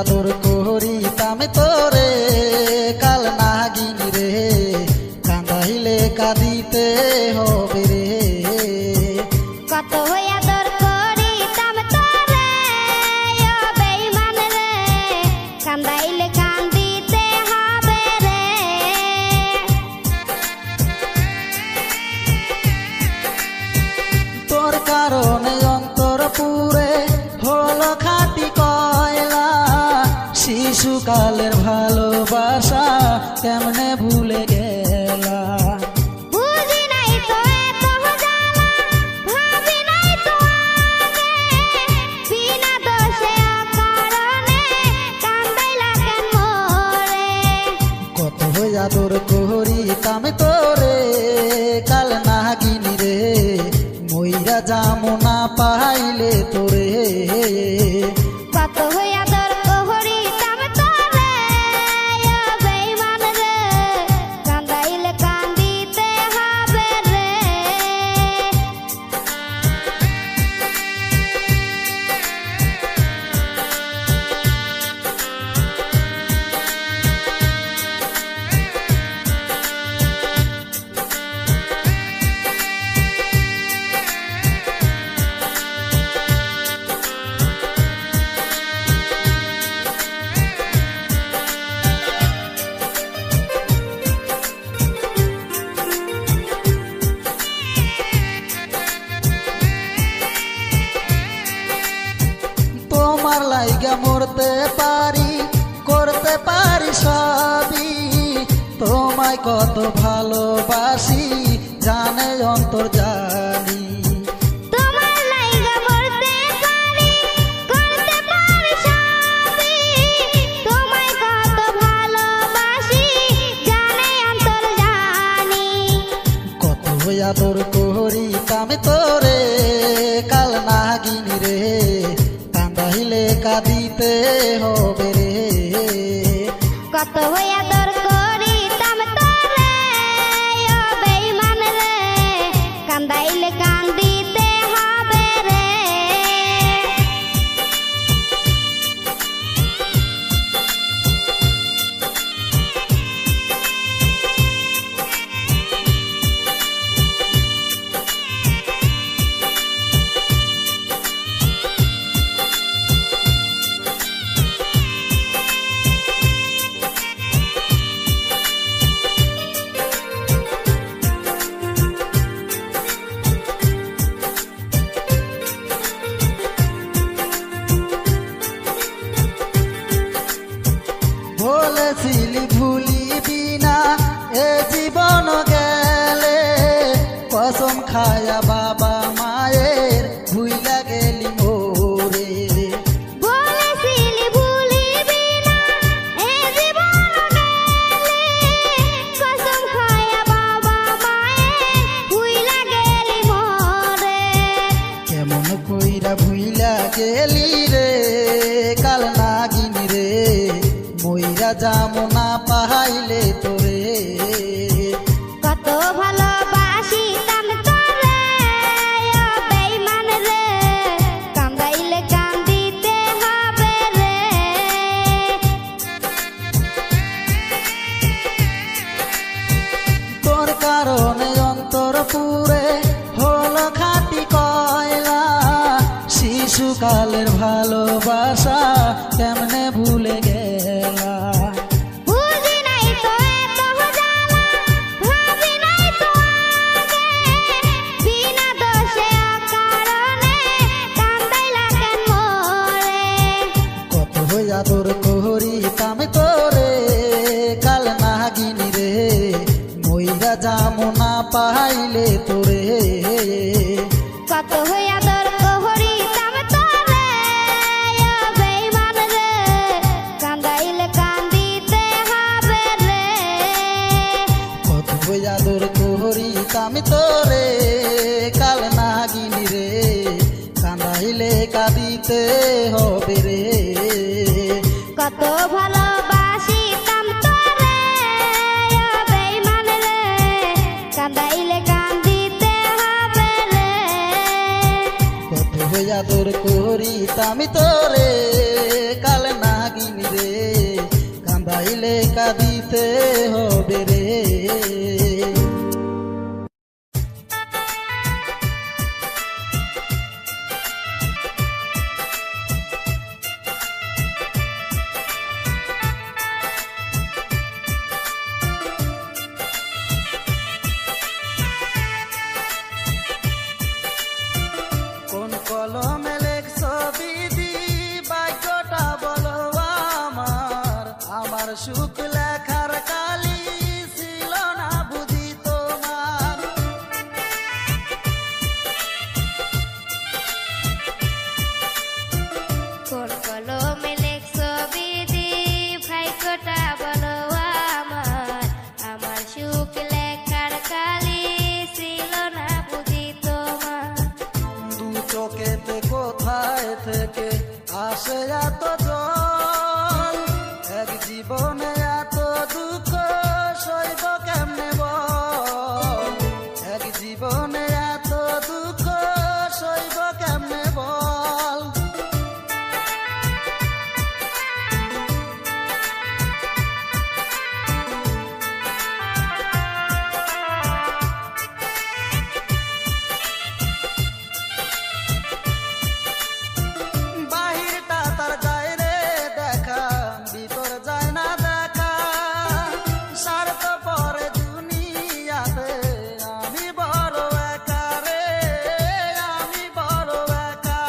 আদর করিতাম তোরে কাল নাগিনী রে কাঁদাইলে কাঁদিতে হবে রে। কত আদর করিতাম তোরে ও বেঈমান রে কাঁদাইলে কান্দিতে হবে রে। তোর কারণে অন্তর পুরে হলো খাঁটি কয়লা, শিশুকালের ভালোবাসা কেমনে ভুলে গেলা। বুঝি নাই তো এত জ্বালা, ভাবি নাই তো আগে, বিনা দোষে অকারণে কান্দাইলা কেন মোরে। কত আদর করিতাম তোরে কাল নাগিনী রে মইরা যামো না পাইলে তোরে। কত আদর করিতাম তোরে ও বেঈমান রে কান্দাইলে কান্দিতে হবে রে। তোমার লাইগা মরতে পারি করতে পারি সবই, তোমায় কত ভালোবাসি জানে অন্তর জানি। তোমার লাইগা মরতে পারি করতে পারি সবই, তোমায় কত ভালোবাসি জানে অন্তর জানি। কত আদর করিতাম তোরে কাল নাগিনী রে কাঁদাইলে কাঁদিতে হবে রে। কত আদর করিতাম তোরে ও বেঈমান রে কান্দাইলে কান্দিতে হবে রে। বলেছিলি ভুলিবি না এ জীবন গেলে, কসম খায়া বাবা মায়ের ভুইলা গেলি মোরে। বলেছিলি ভুলিবি না এ জীবন গেলে, কসম খায়া বাবা মায়ের ভুইলা গেলি মোরে। কেমন কইরা ভুইলা গেলি রে কাল নাগিনী রে মইরা যামো না পাইলে তোরে। কত ভালোবাসিতাম তোরে ও বেঈমান রে কান্দাইলে কান্দিতে হবে রে। তোর কারণে অন্তর পুরে হলো খাঁটি কয়লা, শিশুকালের ভালোবাসা কেমনে ভুলে গেলা। বুঝি নাই তো এত জ্বালা, ভাবি নাই তো আগে, বিনা দোষে অকারণে কান্দাইলা কেন মোরে। কত আদর করিতাম তোরে কাল নাগিনী রে মইরা যামো না পাইলে তোরে। কত আদর করিতাম তোরে ও বেঈমান রে কান্দাইলে কান্দিতে হবে রে। কত আদর করিতাম তোরে কাল নাগিনী রে কাঁদাইলে কাঁদিতে হবে রে। কত ভালোবাসিতাম তোরে ও বেঈমান রে কান্দাইলে কান্দিতে হবে রে। কত আদর করিতাম তোরে কাল নাগিনী কোন কলমে লেখছো বিধি ভাগ্যটা বলো আমার, আমার সুখ লেখার কালি ছিল না বুঝি তোমার। কোন কলমে লেখছো বিধি ভাগ্যটা বলো আমার, আমার সুখ লেখার কালি ছিল না বুঝি তোমার। দু চোখেতে কোথায় থেকে আসে এত জল, এক জীবনে এত দুঃখ সইব কেমনে বল, এক জীবনে এত দুঃখ সইব কেমনে বল। বাহিরটা তার যায় রে দেখা, ভিতর যায় না দেখা, স্বার্থ পরে দুনিয়াতে আমি বড় একা রে, আমি বড় একা।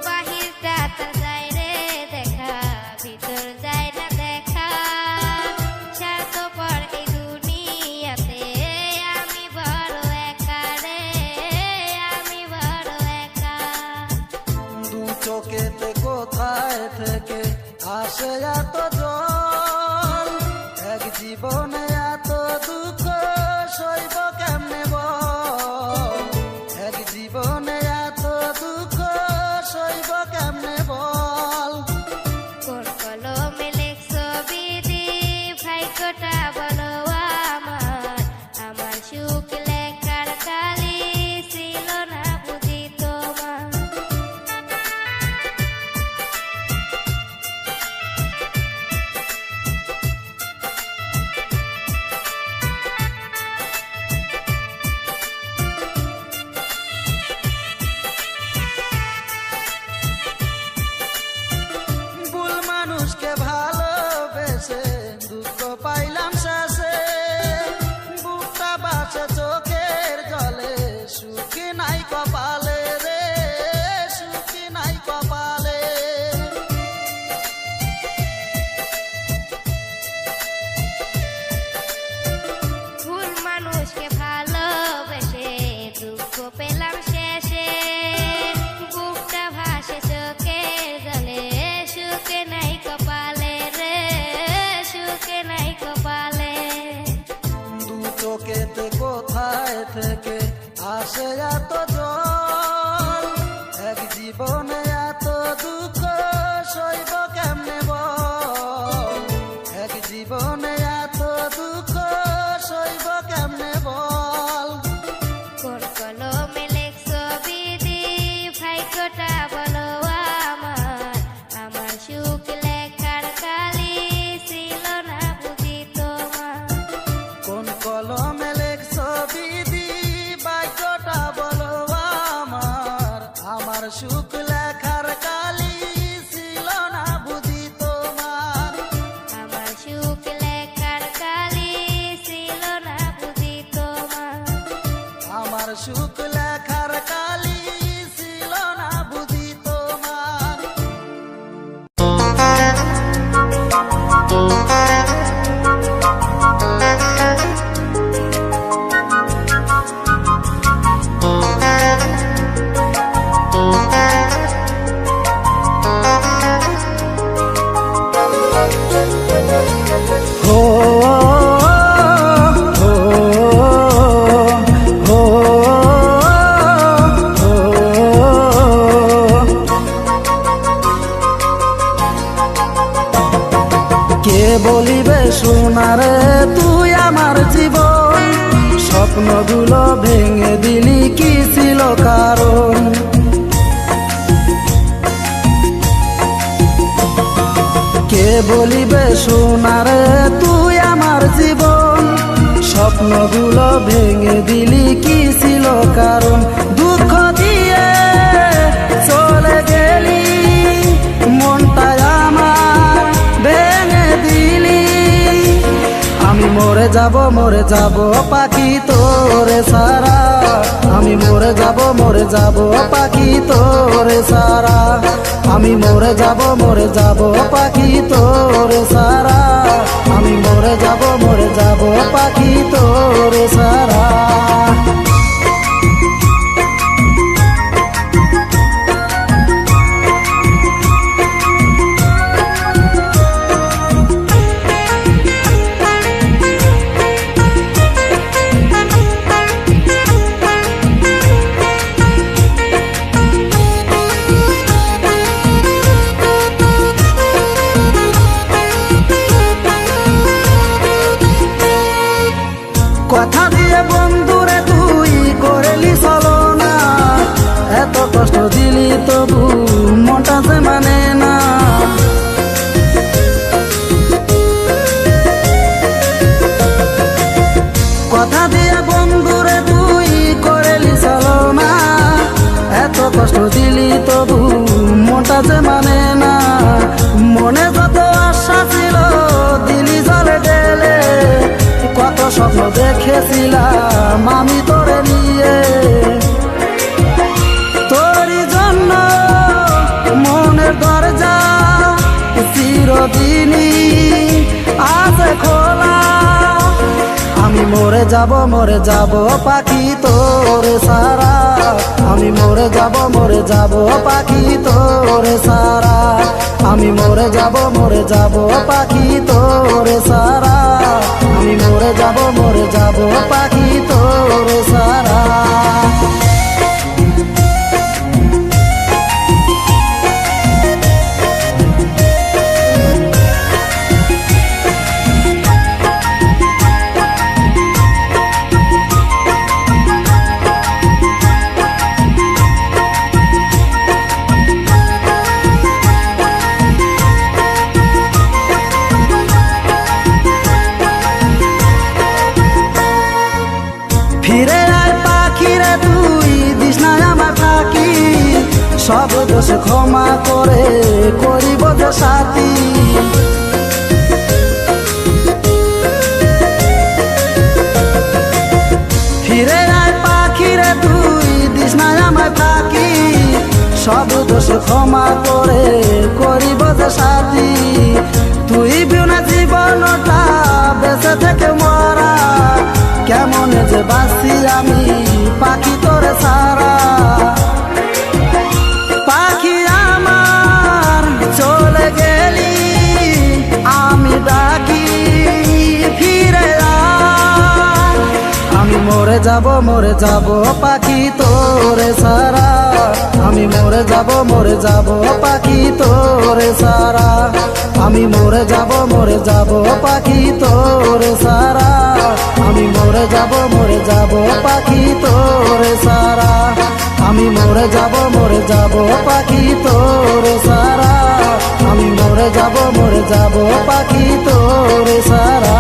বাহিরটা তার যায় রে দেখা, ভিতর যায় না দেখা, স্বার্থপর এই দুনিয়াতে আমি বড় একা রে, আমি বড় একা। দু চোখেতে কোথায় থেকে আসে এত জল, এক জীবনে এত দুঃখ সইব কেমনে বল, এক জীবনে এত দুঃখ সইব কেমনে বল। কোন কলমে লেখছো বিধি ভাগ্যটা বলো আমার, আমার সুখ লেখার কালি ছিল না বুঝি তোমার। ভুল মানুষকে ভালোবেসে দুঃখ পাইলাম শেষে, বুকটা বাসে চোখের জলে, সুখী নাই কপালে রে, সুখী নাই কপালে। ভুল মানুষকে ভালোবেসে দুঃখ পেলাম শেষে, বুকটা ভাসে চোখের জলে, সুখে নাই কপালে রে, সুখে নাই কপালে। দু চোখেতে কোথায় থেকে আসে এত জল, এক জীবনে এত দুঃখ সইব কেমনে বল, এক জীবনে এত দুঃখ সইব কেমনে বল। কোন কলমে লেখছো বিধি ভাগ্যটা বলো আমার, আমার সুখ লেখার কালি ছিল না বুঝি তোমার। কোন কলমে লেখছো বিধি ভাগ্যটা বলো আমার, আমার সুখ লেখার কালি ছিল না বুঝি তোমার। আমার সুখ লেখার কালি ছিল না বুঝি তোমার। আমার সুখ লেখার কালি ছিল না বুঝি তোমার। কে বলিবে সোনারে তুই আমার জীবন, স্বপ্নগুলো ভেঙে দিলি কি ছিল কারণ। বলিবে সোনারে তুই আমার জীবন, স্বপ্নগুলো ভেঙে দিলি কি ছিল কারণ? দুঃখ দিয়ে চলে গেলি, মনটা আমার ভেঙে দিলি। আমি মরে যাব পাখি তোরে সারা, আমি মরে যাব পাখি তোরে সারা, আমি মরে যাব পাখি তোরে সারা, আমি মরে যাব পাখি তোরে সারা। কথা দিয়ে বন্ধুরে তুই করেলি ছলনা, এত কষ্ট দিলি তবু মনটা যে মানে না। কথা দিয়ে বন্ধুরে তুই করেলি ছলনা, এত কষ্ট দিলি তবু মনটা যে মানে না। মনে যত আশা ছিল দিলি জলে ঢেলে, কত স্বপ্ন দেখেছিলাম আমি তোরে নিয়ে। তোরই জন্য মনের দরজা চিরদিনই আছে খোলা। আমি মরে যাব পাখি তোরে সারা, আমি মরে যাব পাখি তোরে সারা, আমি মরে যাব পাখি তোরে সারা, আমি মরে যাব পাখি তোরে সারা। ফিরে আয় পাখিরে তুই দিস না আমার ফাঁকি, সব দোষ ক্ষমা করে করিব যে সাথী। ফিরে আয় পাখিরে তুই দিস না আমার ফাঁকি, সব দোষ ক্ষমা করে করিব যে সাথী। তুই বিনা জীবনটা বেঁচে থেকে মরা, কেমন যে বাঁচি আমি পাখি তোরে সারা। পাখি আমার চলে গেলি, আমি ডাকি ফিরে আয়। আমি মরে যাব পাখি তোরে সারা, আমি মরে যাব পাখি তোরে সারা, আমি মরে যাব পাখি তোরে সারা, আমি মরে যাব পাখি তোরে সারা, আমি মরে যাব পাখি তোরে সারা, আমি মরে যাব পাখি তোরে সারা।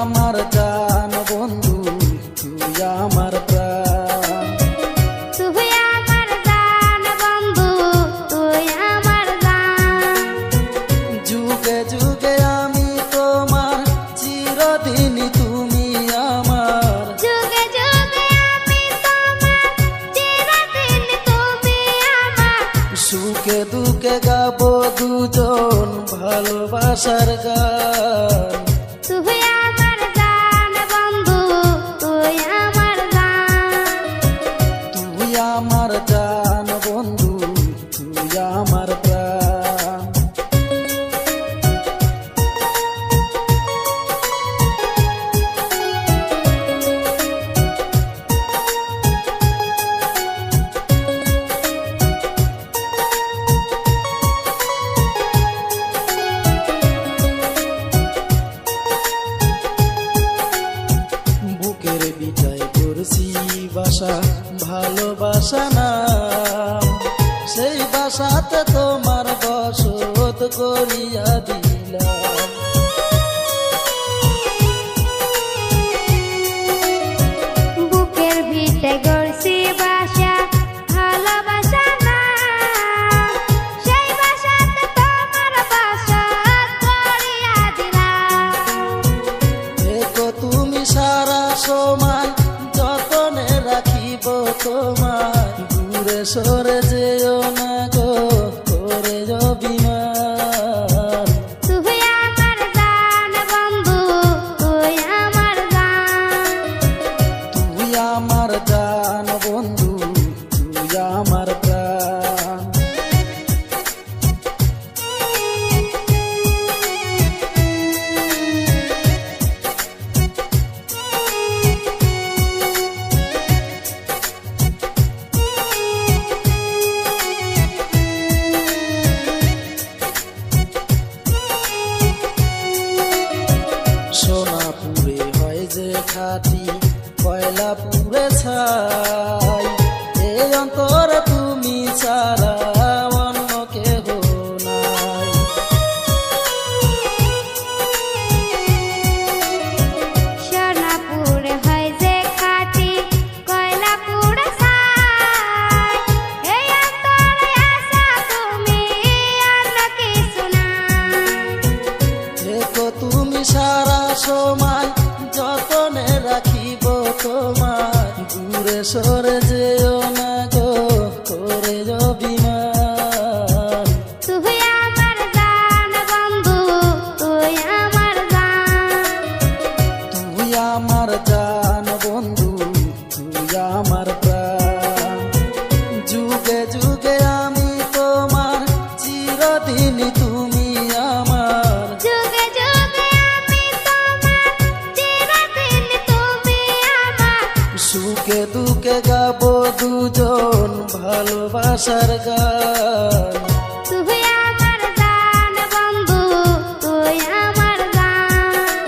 আমার জান বন্ধু তুই আমার প্রাণ, তুই আমার জান বন্ধু তুই আমার জান, যুগে যুগে আমি তোমার চিরদিন তুমি আমার, যুগে যুগে আমি তোমার চিরদিন তুমি আমার, সুখে দুঃখে গাবো দুজন ভালোবাসার গান। তুই আমার জান বন্ধু তুই আমার জান, তুই আমার জান বন্ধু তুই আমার প্রাণ। গড়ছি বাসা ভালোবাসা না, সেই বাসাতে তোমার বসত করিয়া দিলাম। বুকের ভিটে গড়ছি বাসা ভালোবাসা না, সেই বাসাতে তোমার বসত করিয়া দিলাম। দেখো তুমি সারা সময় যতনে রাখিব তোমায়, দূরে সরে যেও না গো করে অভিমান। তুই আমার জান বন্ধু, তুই আমার জান। তুই আমার জান বন্ধু, তুই আমার প্রাণ। সোনা পুরে হয় যে খাঁটি, কয়লা পুরে ছাই, এই অন্তরে তুমি ছাড়া অন্য কেহ নাই। সোনাপুরে হয় যে খাঁটি, কয়লা পুড়ে ছাই, এই অন্তরে আশা তুমি অন্য কিছু নাই। দেখো তুমি সারা সময় যতনে রাখিব তোমায়, দূরে সরে যেও না গো করে অভিমান। তুই আমার জান বন্ধু, তুই আমার জান। তুই আমার জান বন্ধু, তুই আমার প্রাণ। যুগে যুগে আমি তোমার, চিরদিন তুমি আমার। যুগে যুগে আমি তোমার, চিরদিন তুমি আমার। সুখে দুঃখে গাবো দুজন ভালোবাসার গান। তুই আমার জান বন্ধু, তুই আমার জান।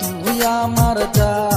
তুই আমার জান